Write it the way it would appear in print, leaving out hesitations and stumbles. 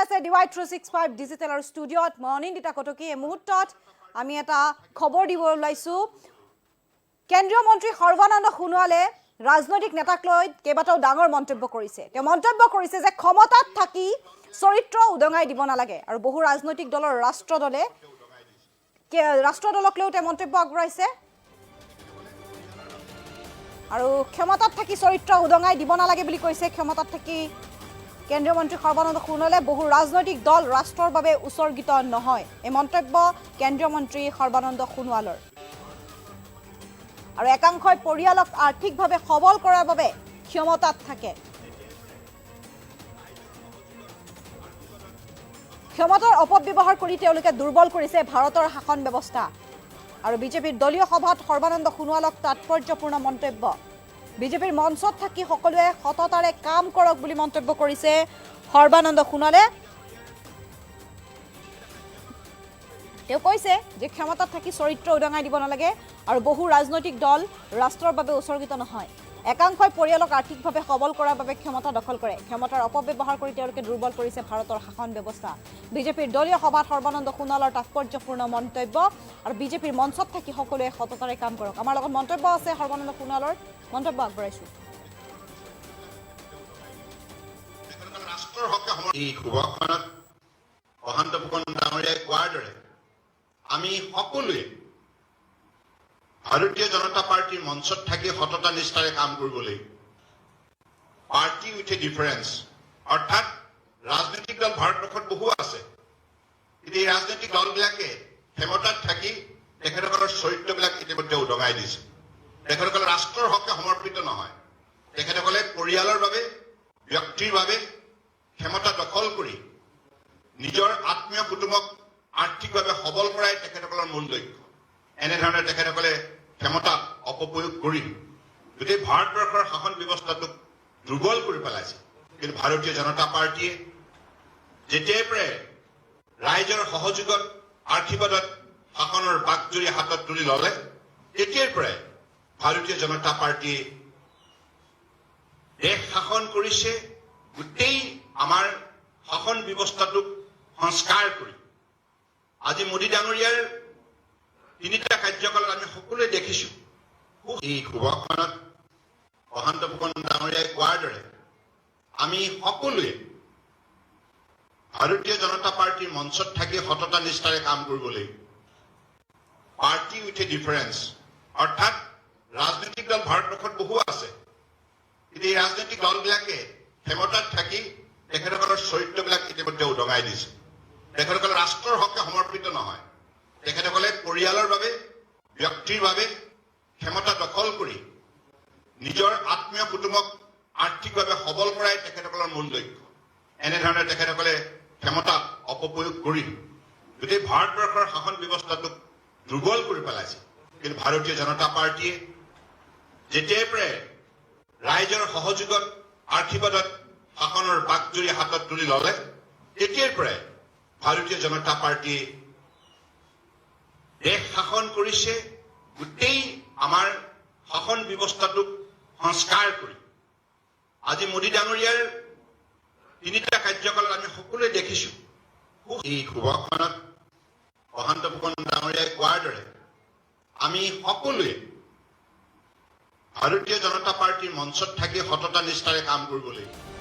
আছে ডিৱাই 365 ডিজিটেলৰ ষ্টুডিঅ'ত মই অনিন্দিতা কটকী এই মুহূৰ্তত আমি এটা খবৰ দিব ওলাইছো কেন্দ্ৰীয় মন্ত্ৰী সৰ্বানন্দ সোণোৱালে ৰাজনৈতিক নেতাক লৈ কেইবাটাও ডাঙৰ মন্তব্য কৰিছে তেওঁ মন্তব্য কৰিছে যে ক্ষমতাত থাকি চৰিত্ৰ উদঙাই দিব নালাগে আৰু বহু ৰাজনৈতিক দলৰ ৰাষ্ট্ৰদলক লৈ তেওঁ মন্তব্য আগবঢ়াইছে আৰু ক্ষমতাত থাকি চৰিত্ৰ উদঙাই দিব নালাগে বুলি কৈছে ক্ষমতাত থাকি কেন্দ্ৰীয় মন্ত্ৰী সৰ্বানন্দ সোণোৱালে বহু ৰাজনৈতিক দল ৰাষ্ট্ৰৰ বাবে উৎসৰ্গিত নহয় এই মন্তব্য কেন্দ্ৰীয় মন্ত্ৰী সৰ্বানন্দ সোণোৱালৰ আৰু একাংশই পৰিয়ালক আৰ্থিকভাৱে সবল কৰাৰ বাবে ক্ষমতাত থাকে ক্ষমতাৰ অপব্যৱহাৰ কৰি তেওঁলোকে দুৰ্বল কৰিছে ভাৰতৰ শাসন ব্যৱস্থা আৰু বিজেপিৰ দলীয় সভাত সৰ্বানন্দ সোণোৱালক তাৎপৰ্যপূৰ্ণ মন্তব্য বিজেপিৰ মঞ্চত থাকি সকলোৱে সততাৰে কাম কৰক বুলি মন্তব্য কৰিছে সৰ্বানন্দ সোণোৱালে তেওঁ কৈছে যে ক্ষমতাত থাকি চৰিত্ৰ উদঙাই দিব নালাগে আৰু বহু ৰাজনৈতিক দল ৰাষ্ট্ৰৰ বাবে উৎসৰ্গিত নহয় একাংশই পৰিয়ালক আৰ্থিকভাৱে সবল কৰাৰ বাবে ক্ষমতা দখল কৰে ক্ষমতাৰ অপব্যৱহাৰ কৰি তেওঁলোকে দুৰ্বল কৰিছে ভাৰতৰ শাসন ব্যৱস্থা বিজেপিৰ দলীয় সভাত সৰ্বানন্দ সোণোৱালৰ তাৎপৰ্যপূৰ্ণ মন্তব্য আৰু বিজেপিৰ মঞ্চত থাকি সকলোৱে সততাৰে কাম কৰক আমাৰ লগত মন্তব্য আছে সৰ্বানন্দ সোণোৱালৰ মন্তব্য আগবঢ়াইছো ৰাষ্ট্ৰৰ হকে এই শুভখনত অহন্ত ফুকন ডাঙৰীয়াই কোৱাৰ দৰে আমি সকলোৱে ভাৰতীয় জনতা পাৰ্টিৰ মঞ্চত থাকি সততা নিষ্ঠাৰে কাম কৰিব লাগিব পাৰ্টি উইথ এ ডিফাৰেন্স অৰ্থাৎ ৰাজনৈতিক দল ভাৰতবৰ্ষত বহু আছে কিন্তু এই ৰাজনৈতিক দলবিলাকে ক্ষমতাত থাকি তেখেতসকলৰ চৰিত্ৰবিলাক ইতিমধ্যে উদঙাই দিছে তেখেতসকলে ৰাষ্ট্ৰৰ হকে সমৰ্পিত নহয় তেখেতসকলে পৰিয়ালৰ বাবে ব্যক্তিৰ বাবে ক্ষমতা দখল কৰি নিজৰ আত্মীয় কুটুমক আৰ্থিকভাৱে সবল কৰাই তেখেতসকলৰ মূল লক্ষ্য এনেধৰণে তেখেতসকলে ক্ষমতাত অপপ্ৰয়োগ কৰি গোটেই ভাৰতবৰ্ষৰ শাসন ব্যৱস্থাটোক দুৰ্বল কৰি পেলাইছে কিন্তু ভাৰতীয় জনতা পাৰ্টীয়ে যেতিয়াৰ পৰাই ৰাইজৰ সহযোগত আশীৰ্বাদত শাসনৰ বাকজুৰি হাতত তুলি ল'লে তেতিয়াৰ পৰাই ভাৰতীয় জনতা পাৰ্টীয়ে দেশ শাসন কৰিছে গোটেই আমাৰ শাসন ব্যৱস্থাটোক সংস্কাৰ কৰি আজি মোদী ডাঙৰীয়াৰ তিনিটা কাৰ্যকালত আমি সকলোৱে দেখিছো এই শুভখনত অহন্ত ফুকন ডাঙৰীয়াই কোৱাৰ দৰে আমি সকলোৱে ভাৰতীয় জনতা পাৰ্টিৰ মঞ্চত থাকি সততা নিষ্ঠাৰে কাম কৰিব লাগিব পাৰ্টি উইথ এ ডিফাৰেন্স অৰ্থাৎ ৰাজনৈতিক দল ভাৰতবৰ্ষত বহু আছে কিন্তু এই ৰাজনৈতিক দলবিলাকে ক্ষমতাত থাকি তেখেতসকলৰ চৰিত্ৰবিলাক ইতিমধ্যে উদঙাই দিছে তেখেতসকলে ৰাষ্ট্ৰৰ হকে সমৰ্পিত নহয় তেখেতসকলে পৰিয়ালৰ বাবে ব্যক্তিৰ বাবে ক্ষমতা দখল কৰি নিজৰ আত্মীয় কুটুমক আৰ্থিকভাৱে সবল কৰাই তেখেতসকলৰ মূল লক্ষ্য এনেধৰণে তেখেতসকলে ক্ষমতাত অপপ্ৰয়োগ কৰি গোটেই ভাৰতবৰ্ষৰ শাসন ব্যৱস্থাটোক দুৰ্বল কৰি পেলাইছে কিন্তু ভাৰতীয় জনতা পাৰ্টীয়ে যেতিয়াৰ পৰাই ৰাইজৰ সহযোগত আশীৰ্বাদত শাসনৰ বাকজুৰি হাতত তুলি ল'লে তেতিয়াৰ পৰাই ভাৰতীয় জনতা পাৰ্টীয়ে দেশ শাসন কৰিছে গোটেই আমাৰ শাসন ব্যৱস্থাটোক সংস্কাৰ কৰি আজি মোদী ডাঙৰীয়াৰ তিনিটা কাৰ্যকালত আমি সকলোৱে দেখিছো এই শুভখনত অহন্ত ফুকন ডাঙৰীয়াই কোৱাৰ দৰে আমি সকলোৱে ভাৰতীয় জনতা পাৰ্টিৰ মঞ্চত থাকি সততা নিষ্ঠাৰে কাম কৰিব লাগিব